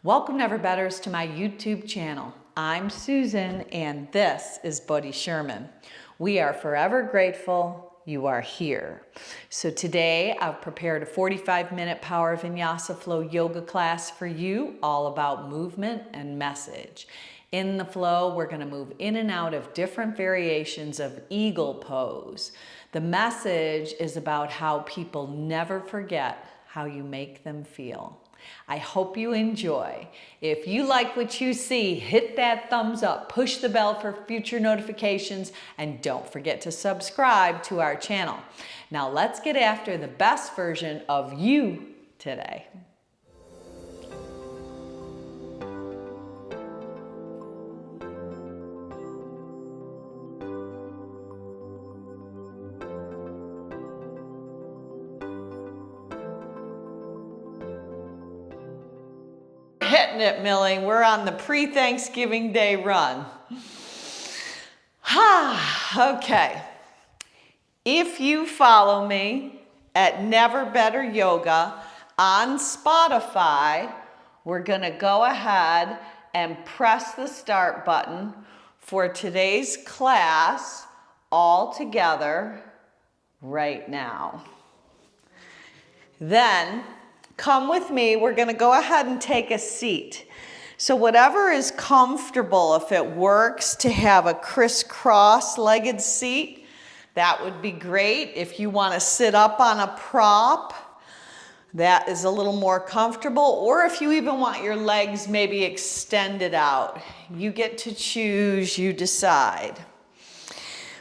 Welcome, Never Betters, to my YouTube channel. I'm Susan, and this is Buddy Sherman. We are forever grateful you are here. So today I've prepared a 45-minute Power Vinyasa Flow yoga class for you, all about movement and message. In the flow, we're going to move in and out of different variations of eagle pose. The message is about how people never forget how you make them feel. I hope you enjoy. If you like what you see, hit that thumbs up, push the bell for future notifications, and don't forget to subscribe to our channel. Now let's get after the best version of you today. Hitting it, Millie. We're on the pre-Thanksgiving Day run. Okay. If you follow me at Never Better Yoga on Spotify, we're going to go ahead and press the start button for today's class all together right now. Then come with me. We're going to go ahead and take a seat. So whatever is comfortable, if it works to have a crisscross legged seat, that would be great. If you want to sit up on a prop, that is a little more comfortable. Or if you even want your legs maybe extended out, you get to choose, you decide.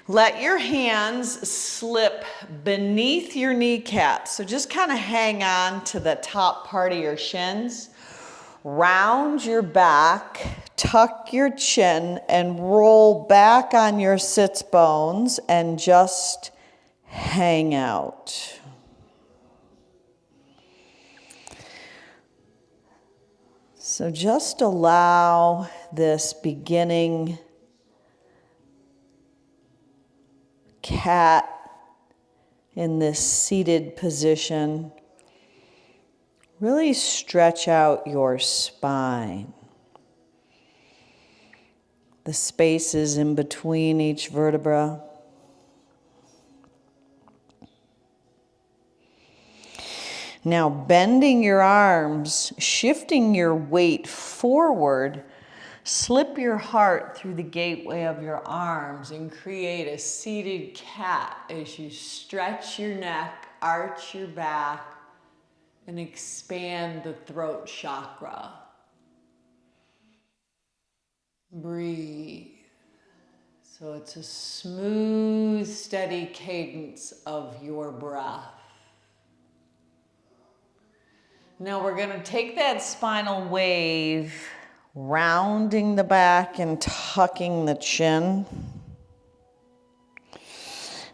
Let your hands slip beneath your kneecaps. So just kind of hang on to the top part of your shins. Round your back, tuck your chin, and roll back on your sits bones and just hang out. So just allow this beginning cat in this seated position. Really stretch out your spine. The spaces in between each vertebra. Now bending your arms, shifting your weight forward, slip your heart through the gateway of your arms and create a seated cat as you stretch your neck, arch your back, and expand the throat chakra. Breathe. So it's a smooth, steady cadence of your breath. Now we're going to take that spinal wave, rounding the back and tucking the chin.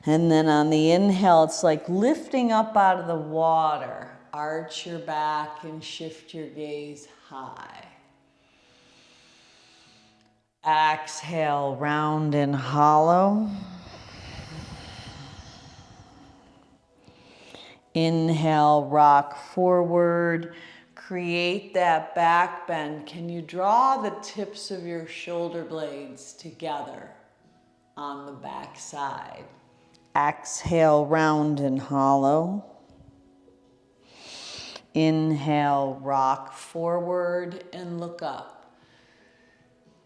And then on the inhale, it's like lifting up out of the water. Arch your back and shift your gaze high. Exhale, round and hollow. Inhale, rock forward. Create that back bend. Can you draw the tips of your shoulder blades together on the back side? Exhale, round and hollow. Inhale, rock forward and look up.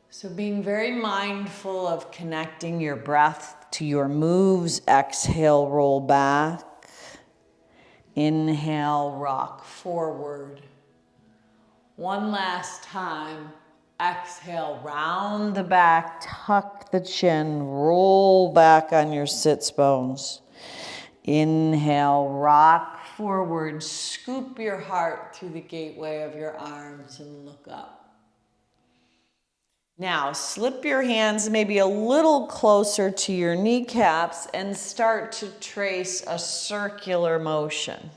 So being very mindful of connecting your breath to your moves. Exhale, roll back. Inhale, rock forward. One last time. Exhale, round the back, tuck the chin, roll back on your sits bones. Inhale, rock forward, scoop your heart through the gateway of your arms and look up. Now, slip your hands maybe a little closer to your kneecaps and start to trace a circular motion.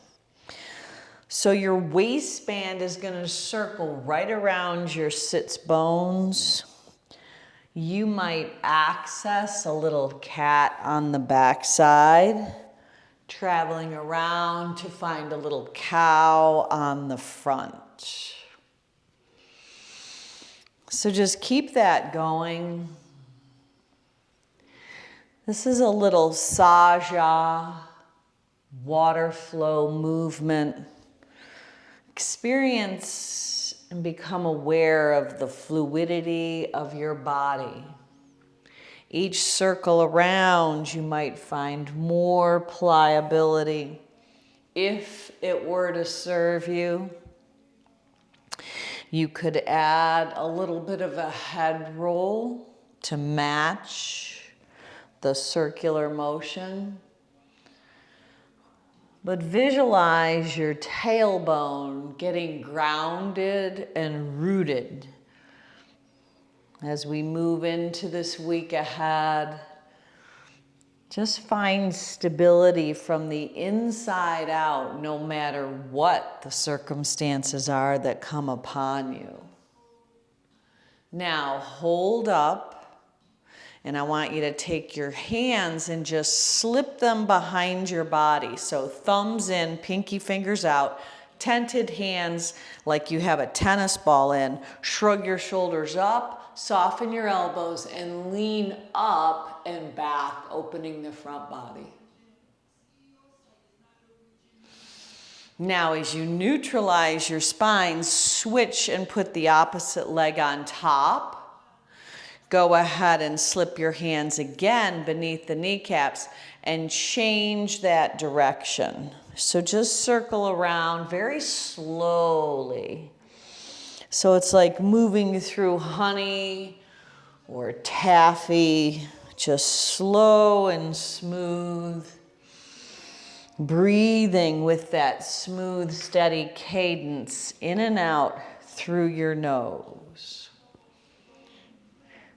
So your waistband is going to circle right around your sits bones. You might access a little cat on the back side, traveling around to find a little cow on the front. So just keep that going. This is a little saja, water flow movement. Experience and become aware of the fluidity of your body. Each circle around, you might find more pliability. If it were to serve you, you could add a little bit of a head roll to match the circular motion. But visualize your tailbone getting grounded and rooted as we move into this week ahead. Just find stability from the inside out, no matter what the circumstances are that come upon you. Now hold up, and I want you to take your hands and just slip them behind your body. So thumbs in, pinky fingers out, tented hands like you have a tennis ball in. Shrug your shoulders up, soften your elbows, and lean up and back, opening the front body. Now, as you neutralize your spine, switch and put the opposite leg on top. Go ahead and slip your hands again beneath the kneecaps and change that direction. So just circle around very slowly. So it's like moving through honey or taffy, just slow and smooth. Breathing with that smooth, steady cadence in and out through your nose.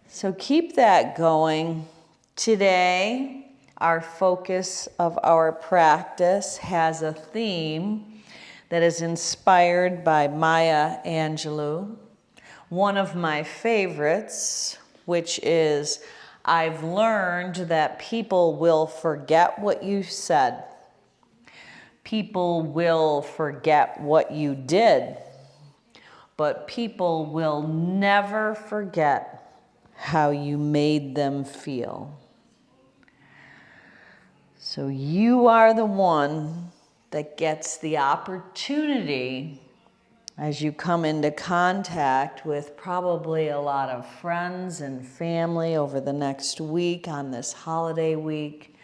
So keep that going. Today, our focus of our practice has a theme that is inspired by Maya Angelou, one of my favorites, which is, I've learned that people will forget what you said. People will forget what you did, but people will never forget how you made them feel. So you are the one that gets the opportunity as you come into contact with probably a lot of friends and family over the next week on this holiday week.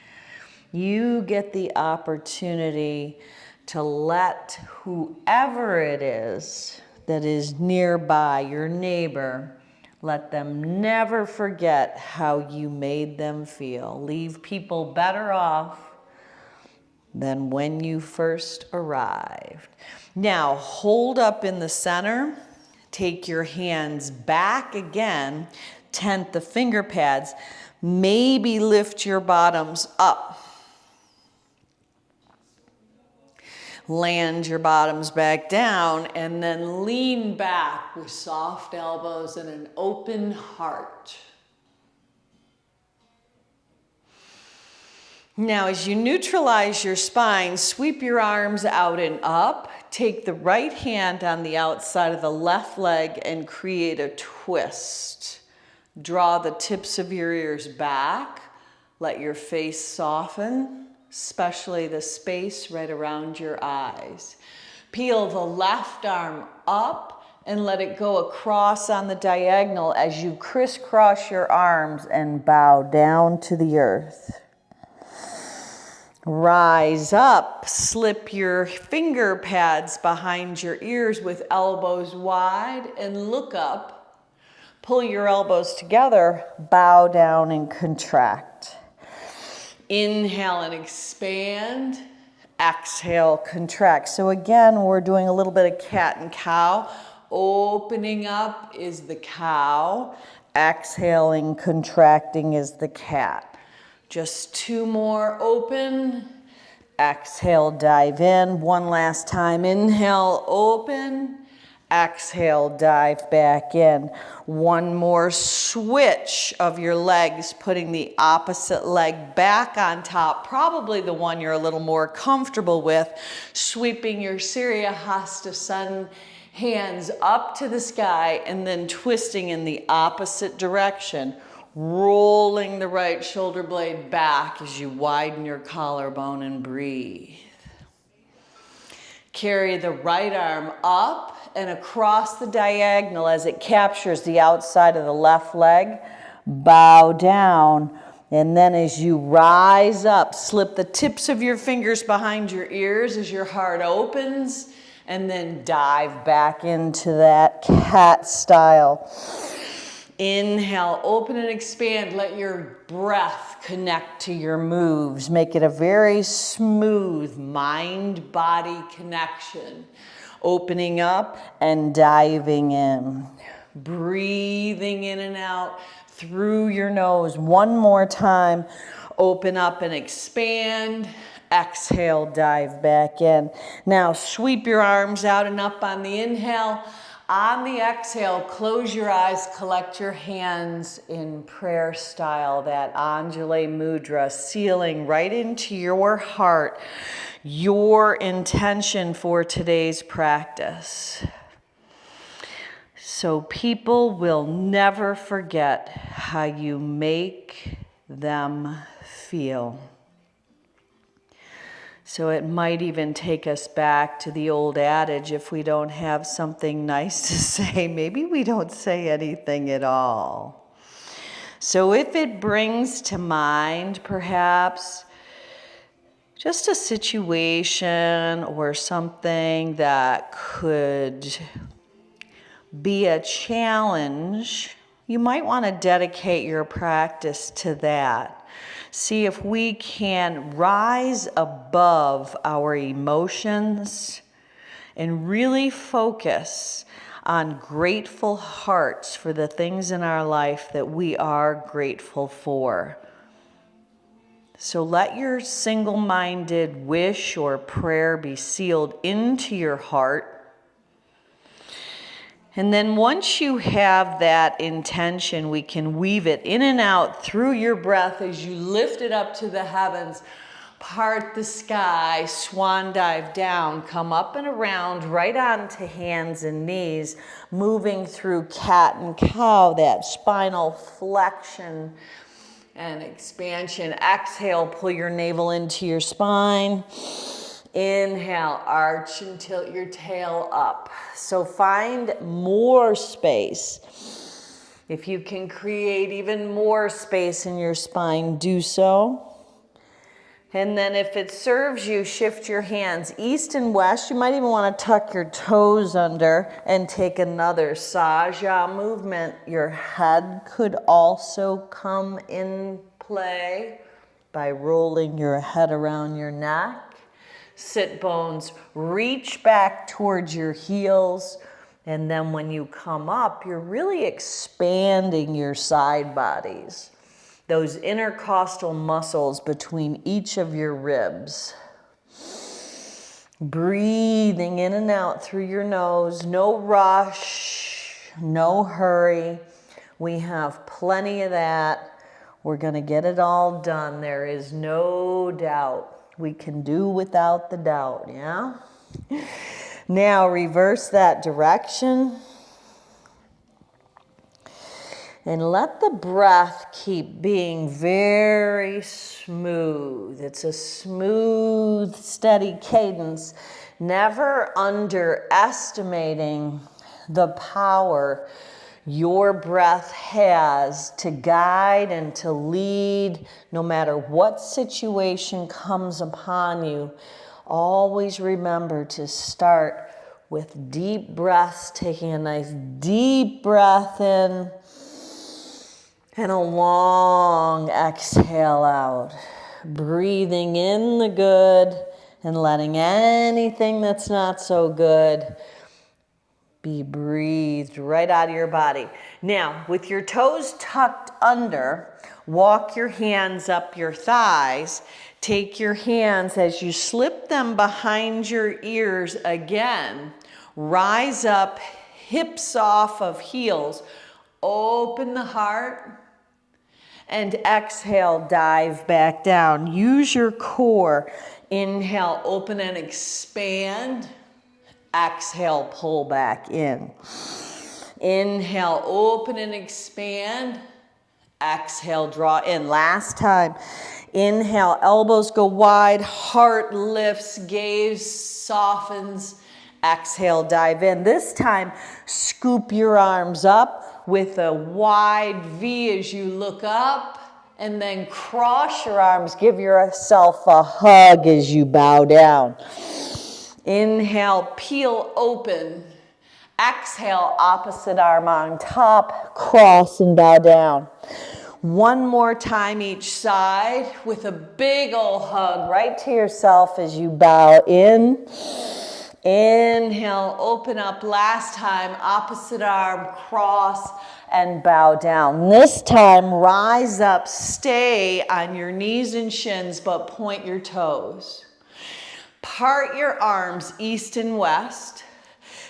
You get the opportunity to let whoever it is that is nearby, your neighbor, let them never forget how you made them feel. Leave people better off than when you first arrived. Now, hold up in the center. Take your hands back again. Tent the finger pads. Maybe lift your bottoms up. Land your bottoms back down and then lean back with soft elbows and an open heart. Now, as you neutralize your spine, sweep your arms out and up. Take the right hand on the outside of the left leg and create a twist. Draw the tips of your ears back. Let your face soften, especially the space right around your eyes. Peel the left arm up and let it go across on the diagonal as you crisscross your arms and bow down to the earth. Rise up, slip your finger pads behind your ears with elbows wide and look up. Pull your elbows together, bow down and contract. Inhale and expand. Exhale, contract. So again, we're doing a little bit of cat and cow. Opening up is the cow. Exhaling, contracting is the cat. Just two more, open. Exhale, dive in. One last time. Inhale, open. Exhale, dive back in. One more switch of your legs, putting the opposite leg back on top, probably the one you're a little more comfortable with. Sweeping your Surya Hastasana Hands up to the sky and then twisting in the opposite direction. Rolling the right shoulder blade back as you widen your collarbone and breathe. Carry the right arm up and across the diagonal as it captures the outside of the left leg. Bow down. And then as you rise up, slip the tips of your fingers behind your ears as your heart opens. And then dive back into that cat style. Inhale, open and expand. Let your breath connect to your moves. Make it a very smooth mind-body connection. Opening up and diving in. Breathing in and out through your nose. One more time. Open up and expand. Exhale, dive back in. Now sweep your arms out and up on the inhale. On the exhale, close your eyes, collect your hands in prayer style, that Anjali Mudra, sealing right into your heart your intention for today's practice. So people will never forget how you make them feel. So it might even take us back to the old adage, if we don't have something nice to say, maybe we don't say anything at all. So if it brings to mind perhaps just a situation or something that could be a challenge, you might want to dedicate your practice to that. See if we can rise above our emotions and really focus on grateful hearts for the things in our life that we are grateful for. So let your single-minded wish or prayer be sealed into your heart. And then once you have that intention, we can weave it in and out through your breath as you lift it up to the heavens, part the sky, swan dive down, come up and around, right onto hands and knees, moving through cat and cow, that spinal flexion and expansion. Exhale, pull your navel into your spine. Inhale, arch and tilt your tail up. So find more space. If you can create even more space in your spine, do so. And then if it serves you, shift your hands east and west. You might even want to tuck your toes under and take another Saja movement. Your head could also come in play by rolling your head around your neck. Sit bones, reach back towards your heels, and then when you come up, you're really expanding your side bodies, those intercostal muscles between each of your ribs. Breathing in and out through your nose, no rush, no hurry. We have plenty of that. We're going to get it all done. There is no doubt. We can do without the doubt, yeah? Now reverse that direction. And let the breath keep being very smooth. It's a smooth, steady cadence. Never underestimating the power your breath has to guide and to lead no matter what situation comes upon you. Always remember to start with deep breaths, taking a nice deep breath in and a long exhale out. Breathing in the good and letting anything that's not so good be breathed right out of your body. Now, with your toes tucked under, walk your hands up your thighs. Take your hands as you slip them behind your ears again. Rise up, hips off of heels. Open the heart. And exhale, dive back down. Use your core. Inhale, open and expand. Exhale, pull back in. Inhale, open and expand. Exhale, draw in. Last time. Inhale, elbows go wide, heart lifts, gaze softens. Exhale, dive in. This time, scoop your arms up with a wide V as you look up, and then cross your arms. Give yourself a hug as you bow down. Inhale, peel open. Exhale, opposite arm on top, cross and bow down. One more time each side with a big ol' hug right to yourself as you bow in. Inhale, open up. Last time, opposite arm, cross and bow down. This time, rise up, stay on your knees and shins, but point your toes. Part your arms east and west.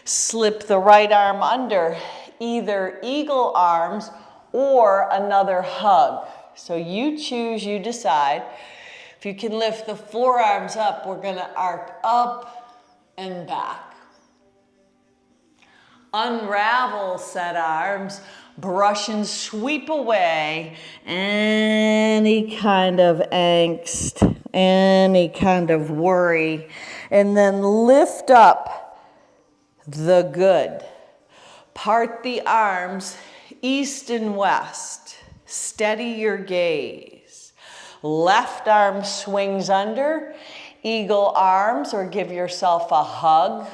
Slip the right arm under, either eagle arms or another hug. So you choose, you decide. If you can lift the forearms up, we're gonna arc up and back. Unravel set arms, brush and sweep away any kind of angst, any kind of worry, and then lift up the good. Part the arms east and west. Steady your gaze. Left arm swings under, eagle arms, or give yourself a hug.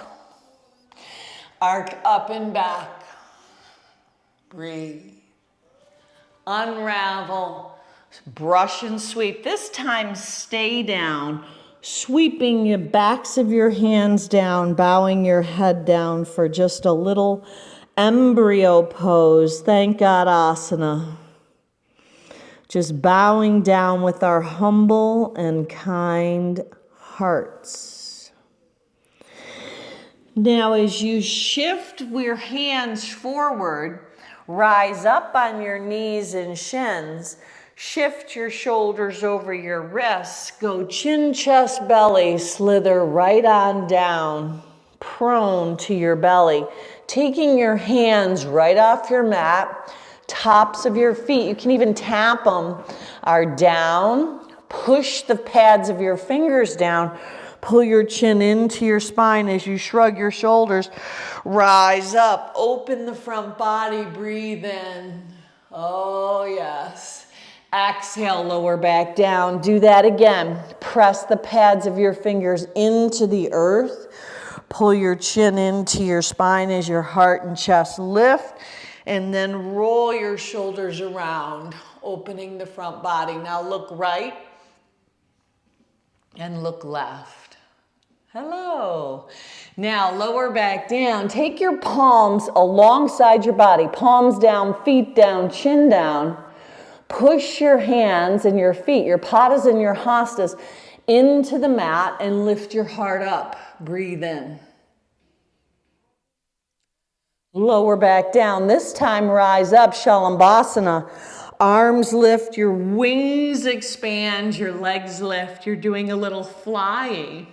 Arc up and back. Breathe. Unravel. Brush and sweep. This time stay down, sweeping the backs of your hands down, bowing your head down for just a little embryo pose. Thank God asana. Just bowing down with our humble and kind hearts. Now as you shift your hands forward, rise up on your knees and shins. Shift your shoulders over your wrists. Go chin, chest, belly. Slither right on down, prone to your belly. Taking your hands right off your mat. Tops of your feet, you can even tap them, are down. Push the pads of your fingers down. Pull your chin into your spine as you shrug your shoulders. Rise up, open the front body, breathe in. Oh yes. Exhale, lower back down. Do that again. Press the pads of your fingers into the earth. Pull your chin into your spine as your heart and chest lift. And then roll your shoulders around, opening the front body. Now look right and look left. Hello. Now lower back down. Take your palms alongside your body. Palms down, feet down, chin down. Push your hands and your feet, your padas and your hastas, into the mat and lift your heart up. Breathe in. Lower back down. This time rise up, Shalambhasana. Arms lift, your wings expand, your legs lift. You're doing a little flying.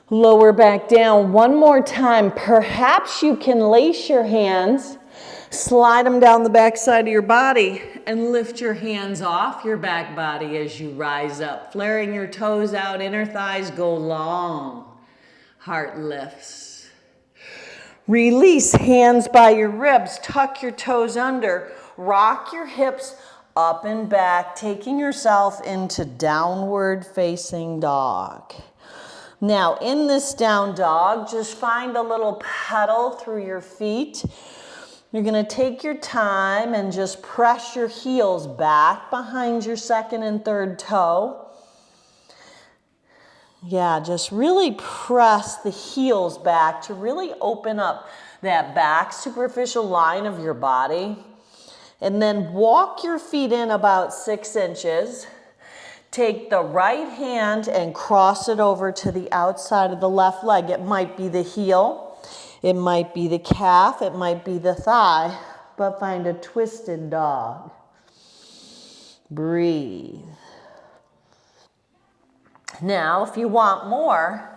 Lower back down. One more time. Perhaps you can lace your hands, slide them down the back side of your body, and lift your hands off your back body as you rise up. Flaring your toes out, inner thighs go long. Heart lifts. Release, hands by your ribs, tuck your toes under, rock your hips up and back, taking yourself into downward facing dog. Now in this down dog, just find a little pedal through your feet. You're gonna take your time and just press your heels back behind your second and third toe. Yeah, just really press the heels back to really open up that back superficial line of your body. And then walk your feet in about 6 inches. Take the right hand and cross it over to the outside of the left leg. It might be the heel, it might be the calf, it might be the thigh, but find a twisted dog. Breathe. Now, if you want more,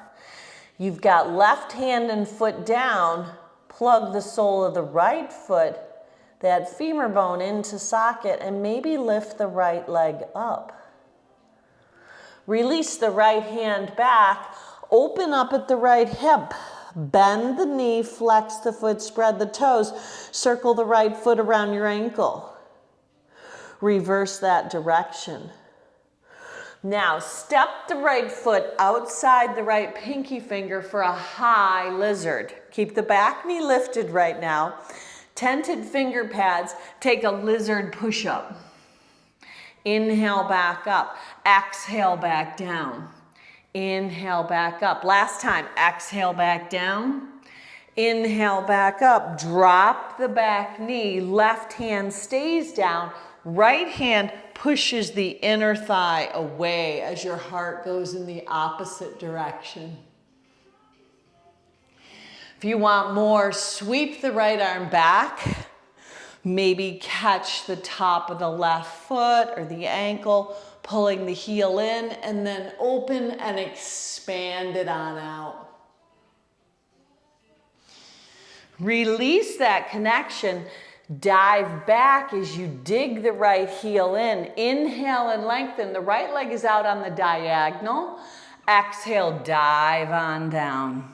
You've got left hand and foot down. Plug the sole of the right foot, that femur bone into socket, and maybe lift the right leg up. Release the right hand back. Open up at the right hip. Bend the knee, flex the foot, spread the toes. Circle the right foot around your ankle. Reverse that direction. Now, step the right foot outside the right pinky finger for a high lizard. Keep the back knee lifted right now. Tented finger pads, take a lizard push-up. Inhale back up, exhale back down. Inhale back up. Last time, exhale back down. Inhale back up, drop the back knee, left hand stays down, right hand pushes the inner thigh away as your heart goes in the opposite direction. If you want more, sweep the right arm back. Maybe catch the top of the left foot or the ankle, pulling the heel in, and then open and expand it on out. Release that connection. Dive back as you dig the right heel in. Inhale and lengthen. The right leg is out on the diagonal. Exhale, dive on down.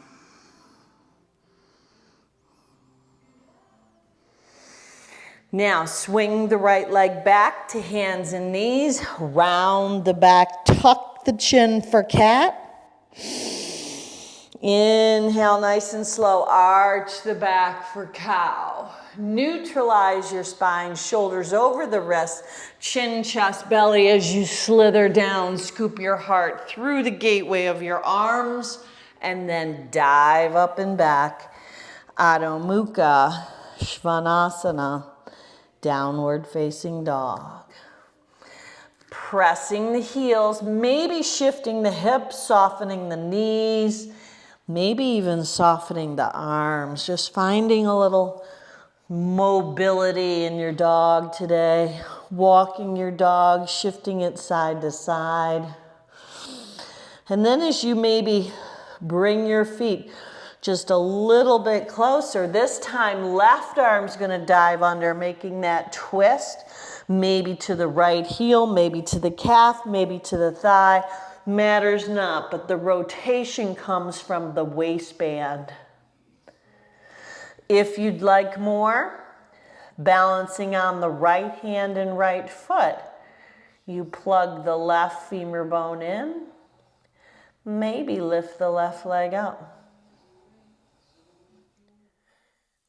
Now swing the right leg back to hands and knees. Round the back, tuck the chin for cat. Inhale nice and slow, arch the back for cow. Neutralize your spine, shoulders over the wrists, chin, chest, belly as you slither down. Scoop your heart through the gateway of your arms and then dive up and back. Adho Mukha Svanasana, downward facing dog. Pressing the heels, maybe shifting the hips, softening the knees, maybe even softening the arms, just finding a little mobility in your dog today. Walking your dog, shifting it side to side. And then as you maybe bring your feet just a little bit closer, this time left arm's gonna dive under, making that twist, maybe to the right heel, maybe to the calf, maybe to the thigh. Matters not, but the rotation comes from the waistband. If you'd like more, balancing on the right hand and right foot, you plug the left femur bone in, maybe lift the left leg up.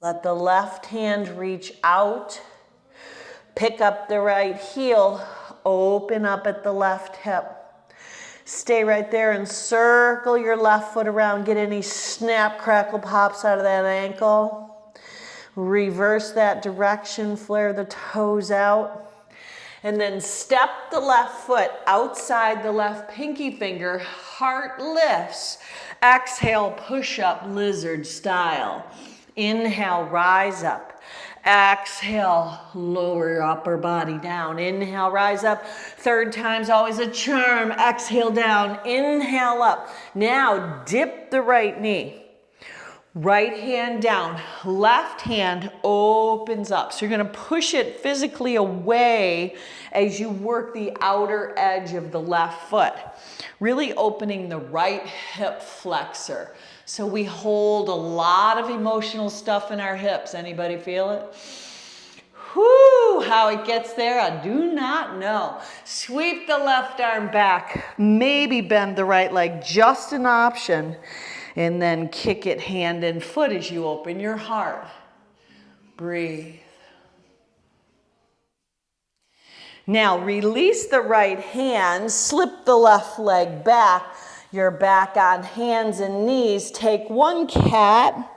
Let the left hand reach out, pick up the right heel, open up at the left hip. Stay right there and circle your left foot around. Get any snap, crackle, pops out of that ankle. Reverse that direction, flare the toes out. And then step the left foot outside the left pinky finger. Heart lifts. Exhale, push up, lizard style. Inhale, rise up. Exhale, lower your upper body down. Inhale, rise up. Third time's always a charm. Exhale down, inhale up. Now dip the right knee. Right hand down, left hand opens up. So you're gonna push it physically away as you work the outer edge of the left foot. Really opening the right hip flexor. So we hold a lot of emotional stuff in our hips. Anybody feel it? Whoo, how it gets there, I do not know. Sweep the left arm back. Maybe bend the right leg, just an option. And then kick it hand and foot as you open your heart. Breathe. Now release the right hand, slip the left leg back. You're back on hands and knees. Take one cat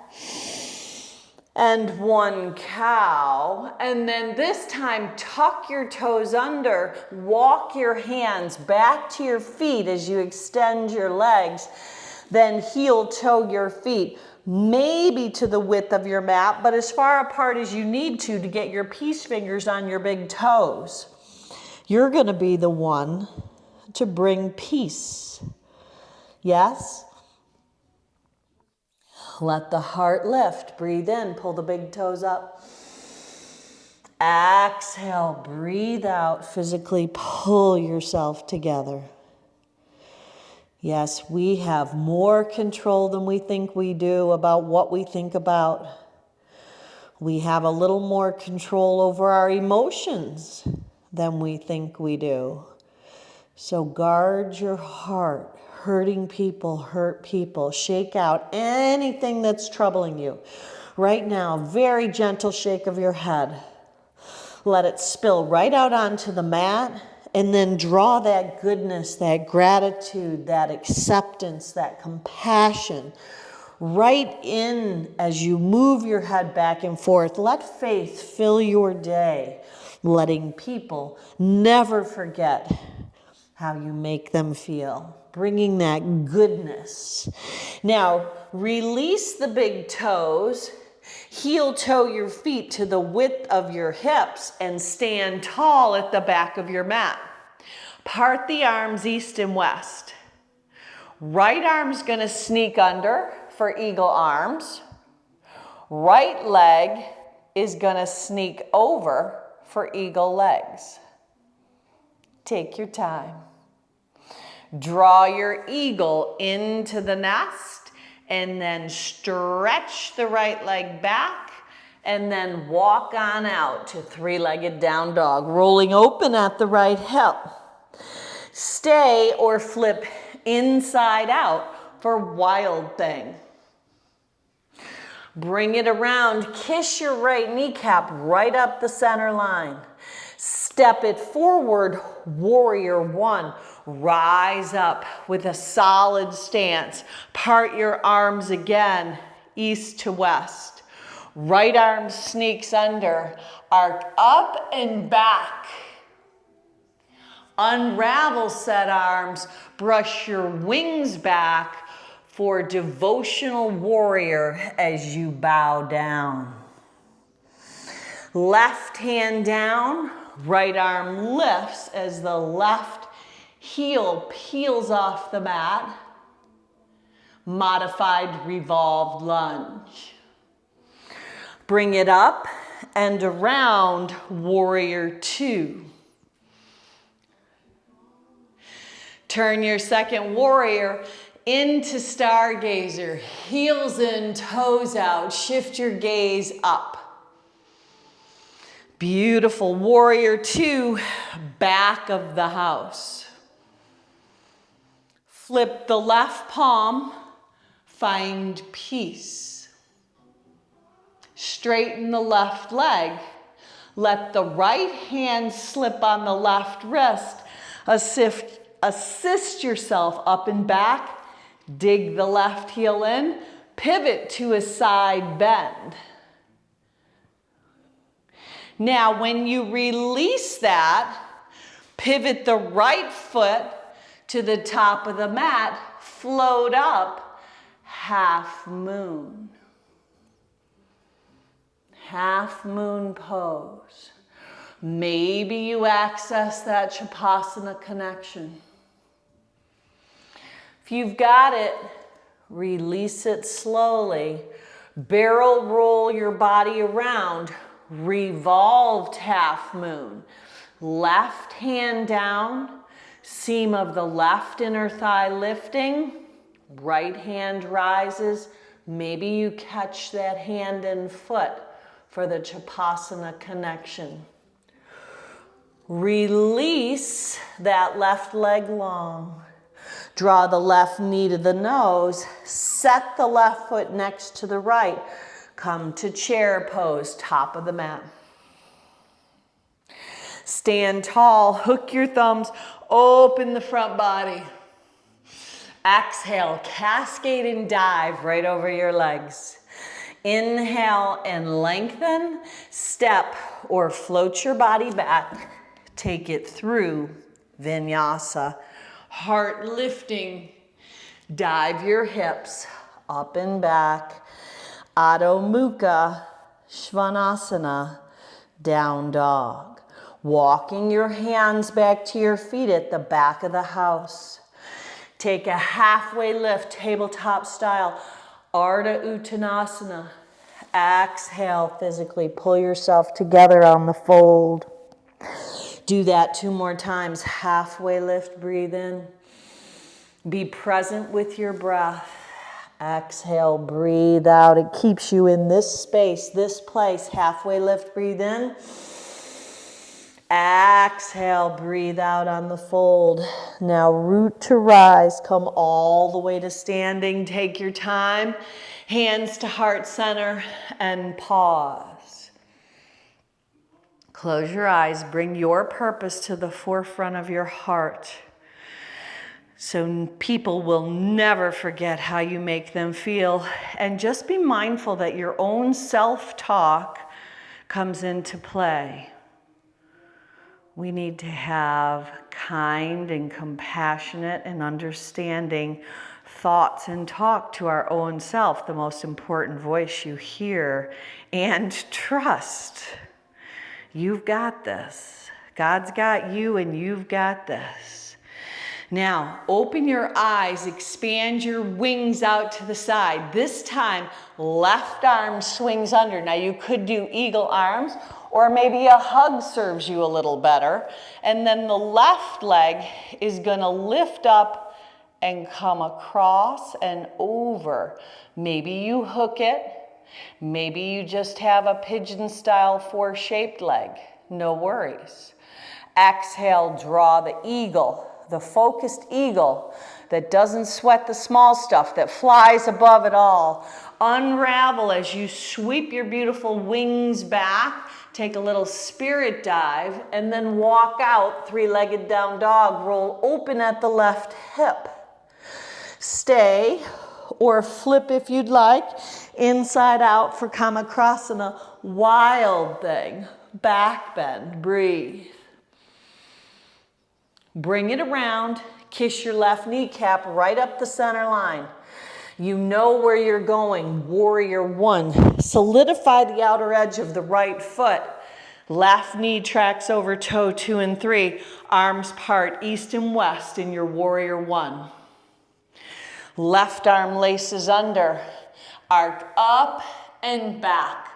and one cow. And then this time, tuck your toes under. Walk your hands back to your feet as you extend your legs. Then heel toe your feet, maybe to the width of your mat, but as far apart as you need to get your peace fingers on your big toes. You're going to be the one to bring peace. Yes? Let the heart lift. Breathe in, pull the big toes up. Exhale, breathe out. Physically pull yourself together. Yes, we have more control than we think we do about what we think about. We have a little more control over our emotions than we think we do. So guard your heart. Hurting people hurt people. Shake out anything that's troubling you. Right now, very gentle shake of your head. Let it spill right out onto the mat, and then draw that goodness, that gratitude, that acceptance, that compassion right in as you move your head back and forth. Let faith fill your day, letting people never forget how you make them feel, bringing that goodness. Now, release the big toes. Heel toe your feet to the width of your hips and stand tall at the back of your mat. Part the arms east and west. Right arm's gonna sneak under for eagle arms. Right leg is gonna sneak over for eagle legs. Take your time. Draw your eagle into the nest and then stretch the right leg back and then walk on out to three-legged down dog, rolling open at the right hip. Stay or flip inside out for wild thing. Bring it around, kiss your right kneecap right up the center line. Step it forward, warrior one. Rise up with a solid stance. Part your arms again, east to west. Right arm sneaks under. Arc up and back. Unravel set arms. Brush your wings back for devotional warrior as you bow down. Left hand down. Right arm lifts as the left heel peels off the mat. Modified revolved lunge. Bring it up and around warrior two. Turn your second warrior into stargazer. Heels in, toes out. Shift your gaze up. Beautiful warrior two, back of the house. Flip the left palm, find peace. Straighten the left leg. Let the right hand slip on the left wrist. Assist yourself up and back. Dig the left heel in. Pivot to a side bend. Now, when you release that, pivot the right foot to the top of the mat, float up, half moon. Half moon pose. Maybe you access that Shavasana connection. If you've got it, release it slowly. Barrel roll your body around. Revolved half moon. Left hand down. Seam of the left inner thigh lifting. Right hand rises. Maybe you catch that hand and foot for the Shavasana connection. Release that left leg long. Draw the left knee to the nose. Set the left foot next to the right. Come to chair pose, top of the mat. Stand tall, hook your thumbs, open the front body. Exhale, cascade and dive right over your legs. Inhale and lengthen, step or float your body back. Take it through vinyasa. Heart lifting, dive your hips up and back. Adho Mukha Svanasana, down dog. Walking your hands back to your feet at the back of the house. Take a halfway lift, tabletop style. Ardha Uttanasana. Exhale, physically pull yourself together on the fold. Do that 2 more times. Halfway lift, breathe in. Be present with your breath. Exhale, breathe out. It keeps you in this space, this place. Halfway lift, breathe in. Exhale, breathe out on the fold. Now root to rise, come all the way to standing. Take your time, hands to heart center, and pause. Close your eyes, bring your purpose to the forefront of your heart. So people will never forget how you make them feel. And just be mindful that your own self-talk comes into play. We need to have kind and compassionate and understanding thoughts and talk to our own self, the most important voice you hear, and trust. You've got this. God's got you and you've got this. Now, open your eyes, expand your wings out to the side. This time, left arm swings under. Now, you could do eagle arms, or maybe a hug serves you a little better. And then the left leg is going to lift up and come across and over. Maybe you hook it. Maybe you just have a pigeon-style 4-shaped leg. No worries. Exhale, draw the eagle. The focused eagle that doesn't sweat the small stuff, that flies above it all. Unravel as you sweep your beautiful wings back. Take a little spirit dive and then walk out, 3-legged down dog. Roll open at the left hip. Stay or flip if you'd like. Inside out for Kamakrasana. Wild thing. Back bend. Breathe. Bring it around, kiss your left kneecap right up the center line. You know where you're going, warrior 1. Solidify the outer edge of the right foot. Left knee tracks over toe 2 and 3. Arms part east and west in your warrior 1. Left arm laces under. Arc up and back.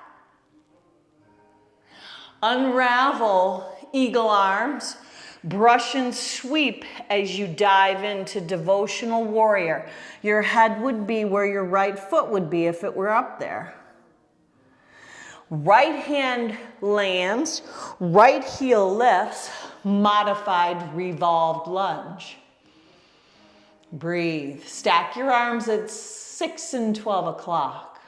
Unravel eagle arms. Brush and sweep as you dive into devotional warrior. Your head would be where your right foot would be if it were up there. Right hand lands, right heel lifts, modified revolved lunge. Breathe. Stack your arms at 6 and 12 o'clock.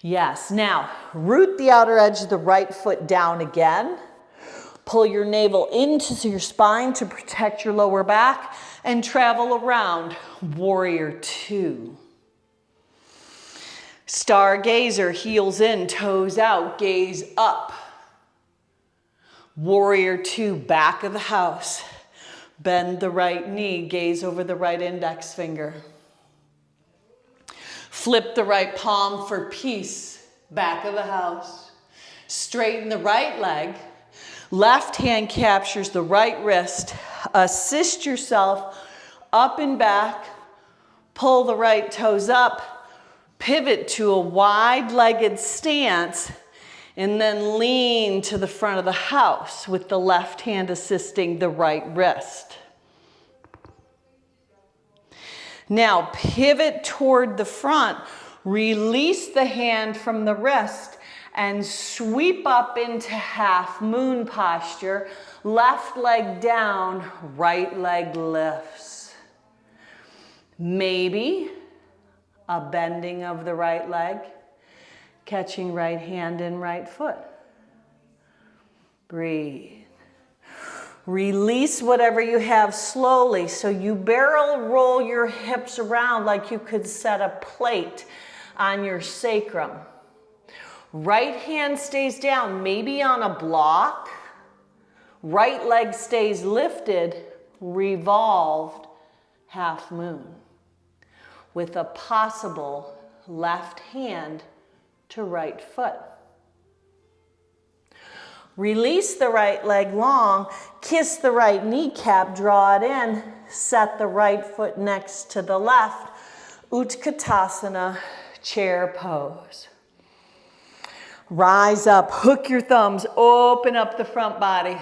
Yes, now root the outer edge of the right foot down again. Pull your navel into your spine to protect your lower back and travel around, warrior 2. Stargazer, heels in, toes out, gaze up. Warrior 2, back of the house. Bend the right knee, gaze over the right index finger. Flip the right palm for peace, back of the house. Straighten the right leg. Left hand captures the right wrist. Assist yourself up and back. Pull the right toes up. Pivot to a wide-legged stance. And then lean to the front of the house with the left hand assisting the right wrist. Now pivot toward the front. Release the hand from the wrist. And sweep up into half moon posture. Left leg down, right leg lifts. Maybe a bending of the right leg, catching right hand and right foot. Breathe. Release whatever you have slowly. So you barrel roll your hips around like you could set a plate on your sacrum. Right hand stays down, maybe on a block. Right leg stays lifted, revolved, half moon. With a possible left hand to right foot. Release the right leg long, kiss the right kneecap, draw it in, set the right foot next to the left. Utkatasana, chair pose. Rise up, hook your thumbs, open up the front body.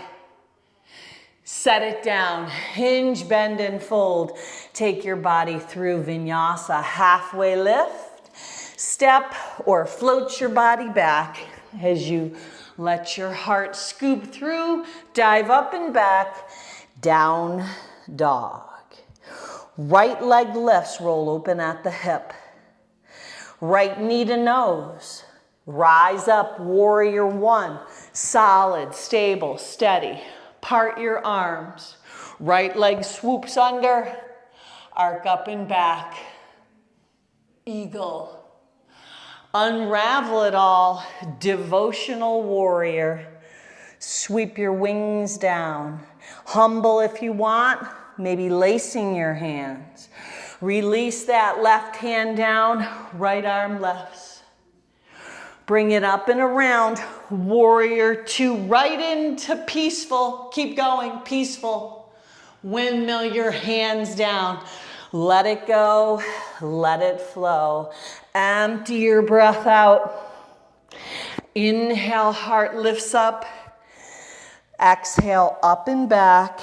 Set it down, hinge, bend, and fold. Take your body through vinyasa, halfway lift. Step or float your body back as you let your heart scoop through, dive up and back, down dog. Right leg lifts, roll open at the hip. Right knee to nose. Rise up, warrior one. Solid, stable, steady. Part your arms. Right leg swoops under. Arc up and back. Eagle. Unravel it all. Devotional warrior. Sweep your wings down. Humble if you want. Maybe lacing your hands. Release that left hand down. Right arm lefts. Bring it up and around. Warrior two, right into peaceful. Keep going, peaceful. Windmill your hands down. Let it go, let it flow. Empty your breath out. Inhale, heart lifts up. Exhale, up and back.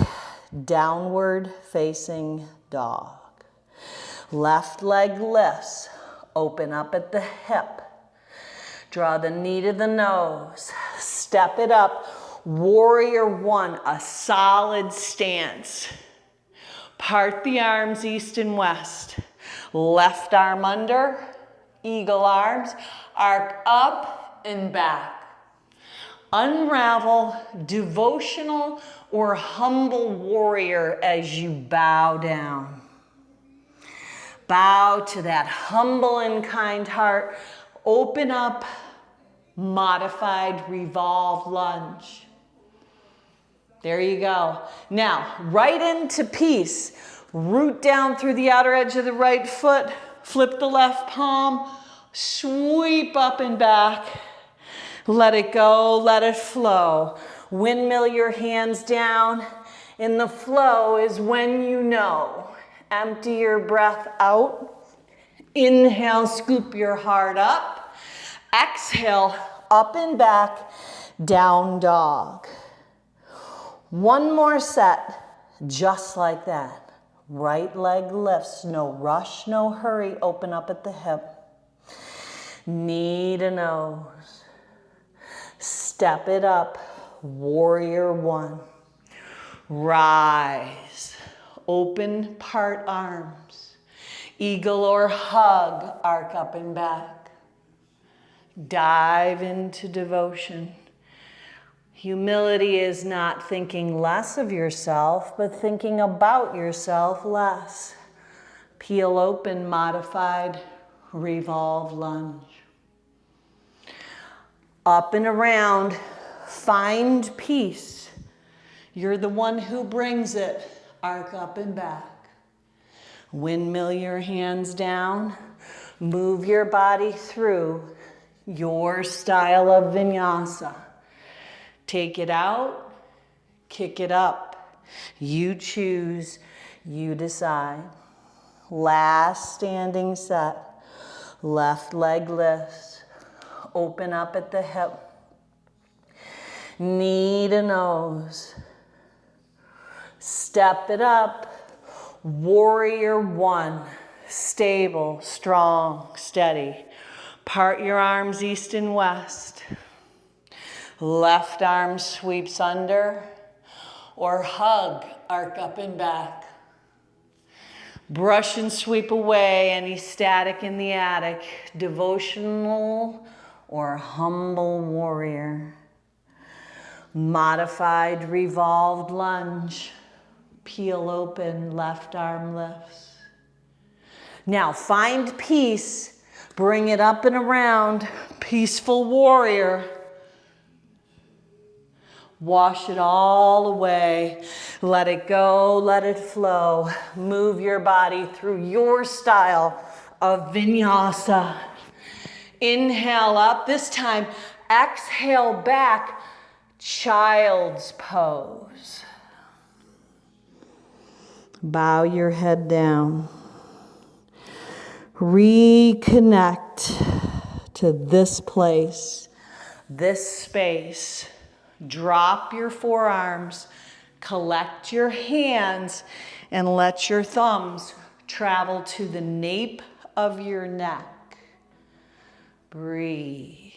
Downward facing dog. Left leg lifts. Open up at the hip. Draw the knee to the nose. Step it up. Warrior one, a solid stance. Part the arms east and west. Left arm under. Eagle arms. Arc up and back. Unravel, devotional or humble warrior as you bow down. Bow to that humble and kind heart. Open up, modified revolve lunge. There you go. Now, right into peace. Root down through the outer edge of the right foot. Flip the left palm. Sweep up and back. Let it go, let it flow. Windmill your hands down. And the flow is when you know. Empty your breath out. Inhale, scoop your heart up. Exhale, up and back, down dog. One more set, just like that. Right leg lifts, no rush, no hurry. Open up at the hip. Knee to nose. Step it up, warrior one. Rise, open, part arms. Eagle or hug, arc up and back. Dive into devotion. Humility is not thinking less of yourself, but thinking about yourself less. Peel open, modified, revolve lunge. Up and around, find peace. You're the one who brings it. Arc up and back. Windmill your hands down. Move your body through your style of vinyasa. Take it out, kick it up. You choose, you decide. Last standing set. Left leg lifts. Open up at the hip. Knee to nose. Step it up. Warrior one, stable, strong, steady. Part your arms east and west. Left arm sweeps under or hug, arc up and back. Brush and sweep away any static in the attic. Devotional or humble warrior. Modified revolved lunge. Peel open, left arm lifts. Now find peace, bring it up and around, peaceful warrior. Wash it all away, let it go, let it flow. Move your body through your style of vinyasa. Inhale up, this time exhale back, child's pose. Bow your head down. Reconnect to this place, this space. Drop your forearms, collect your hands, and let your thumbs travel to the nape of your neck. Breathe.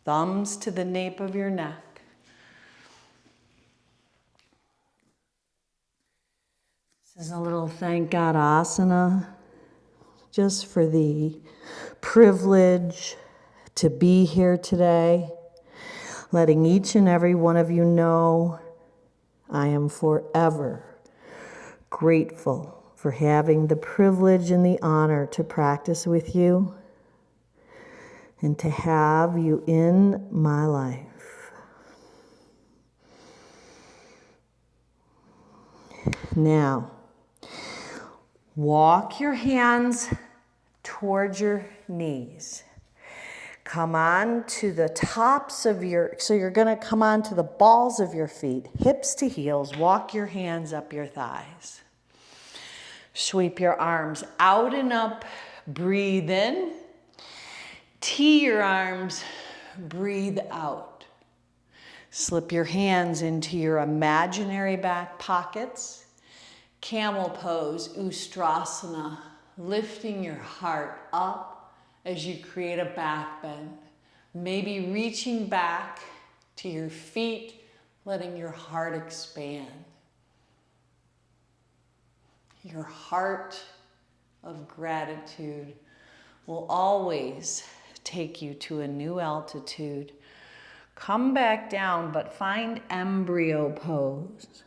Thumbs to the nape of your neck. This is a little thank God asana, just for the privilege to be here today, letting each and every one of you know I am forever grateful for having the privilege and the honor to practice with you and to have you in my life. Now, walk your hands towards your knees. Come on to the tops of so you're gonna come on to the balls of your feet, hips to heels, walk your hands up your thighs. Sweep your arms out and up, breathe in. Tee your arms, breathe out. Slip your hands into your imaginary back pockets. Camel pose, Ustrasana, lifting your heart up as you create a back bend. Maybe reaching back to your feet, letting your heart expand. Your heart of gratitude will always take you to a new altitude. Come back down, but find embryo pose.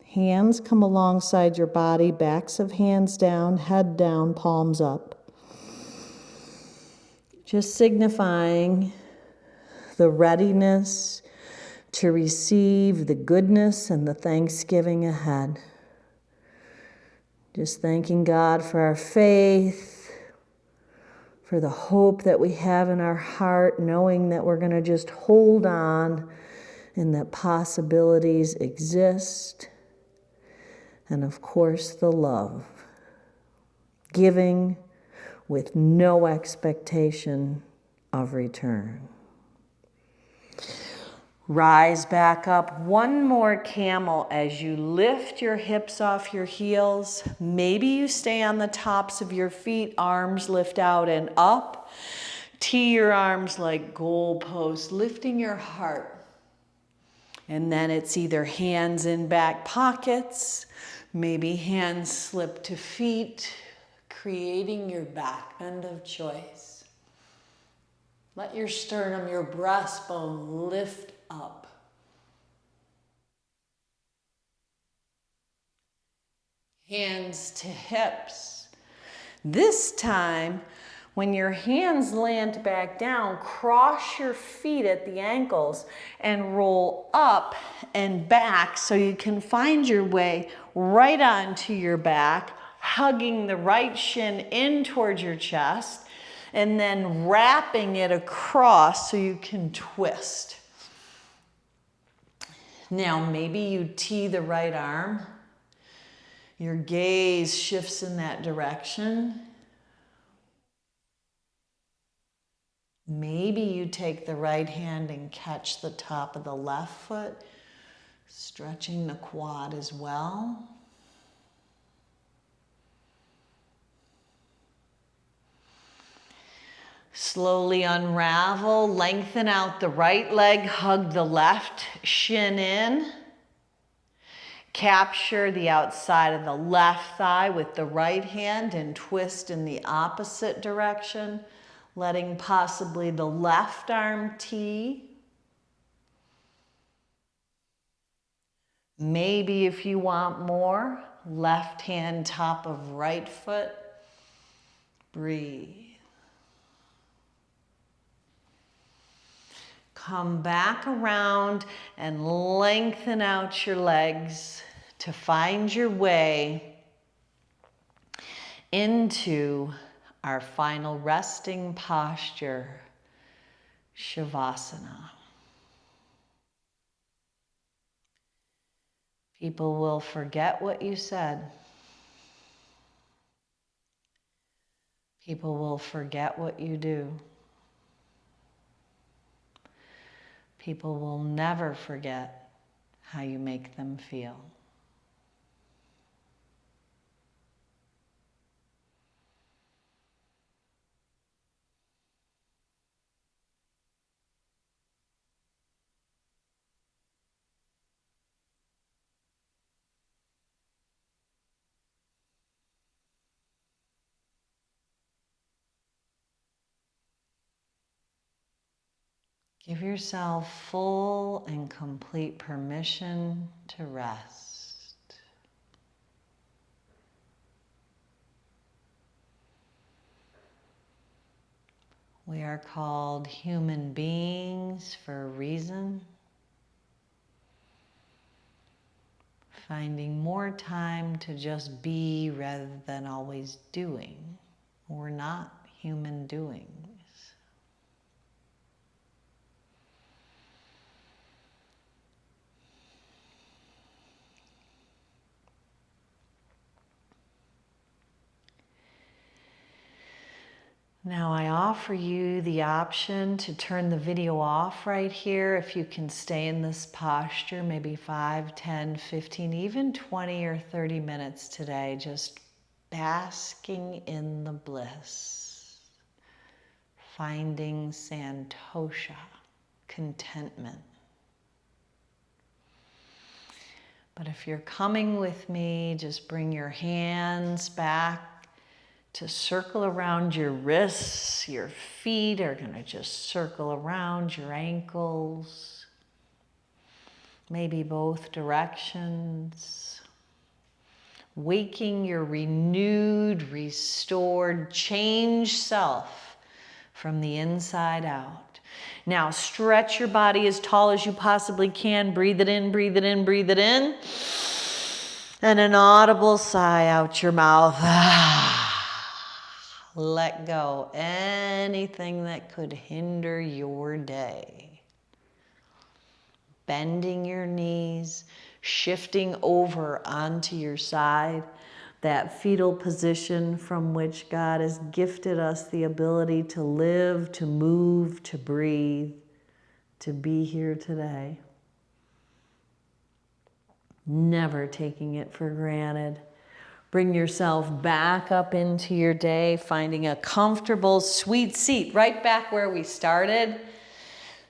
Hands come alongside your body, backs of hands down, head down, palms up. Just signifying the readiness to receive the goodness and the thanksgiving ahead. Just thanking God for our faith, for the hope that we have in our heart, knowing that we're going to just hold on and that possibilities exist. And of course, the love. Giving with no expectation of return. Rise back up. One more camel as you lift your hips off your heels. Maybe you stay on the tops of your feet, arms lift out and up. Tee your arms like goalposts, lifting your heart. And then it's either hands in back pockets, maybe hands slip to feet, creating your back bend of choice. Let your sternum, your breastbone lift up. Hands to hips. This time, when your hands land back down, cross your feet at the ankles and roll up and back so you can find your way right onto your back, hugging the right shin in towards your chest, and then wrapping it across so you can twist. Now, maybe you tee the right arm. Your gaze shifts in that direction. Maybe you take the right hand and catch the top of the left foot, stretching the quad as well. Slowly unravel, lengthen out the right leg, hug the left shin in. Capture the outside of the left thigh with the right hand and twist in the opposite direction, letting possibly the left arm tee. Maybe if you want more, left hand top of right foot. Breathe. Come back around and lengthen out your legs to find your way into our final resting posture, Shavasana. People will forget what you said. People will forget what you do. People will never forget how you make them feel. Give yourself full and complete permission to rest. We are called human beings for a reason. Finding more time to just be rather than always doing. We're not human doings. Now I offer you the option to turn the video off right here if you can stay in this posture, maybe 5, 10, 15, even 20 or 30 minutes today, just basking in the bliss, finding santosha, contentment. But if you're coming with me, just bring your hands back to circle around your wrists. Your feet are going to just circle around your ankles, maybe both directions. Waking your renewed, restored, changed self from the inside out. Now stretch your body as tall as you possibly can. Breathe it in, breathe it in, breathe it in. And an audible sigh out your mouth. Let go anything that could hinder your day. Bending your knees, shifting over onto your side, that fetal position from which God has gifted us the ability to live, to move, to breathe, to be here today. Never taking it for granted. Bring yourself back up into your day, finding a comfortable, sweet seat right back where we started.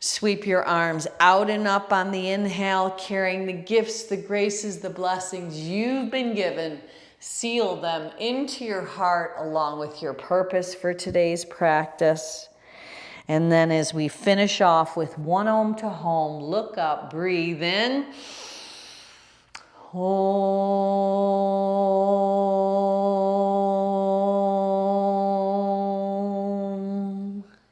Sweep your arms out and up on the inhale, carrying the gifts, the graces, the blessings you've been given. Seal them into your heart along with your purpose for today's practice. And then as we finish off with one Om to Home, look up, breathe in. Om.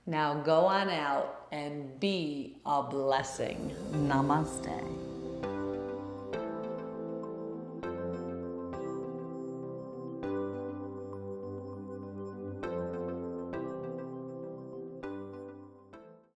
Now go on out and be a blessing. Namaste.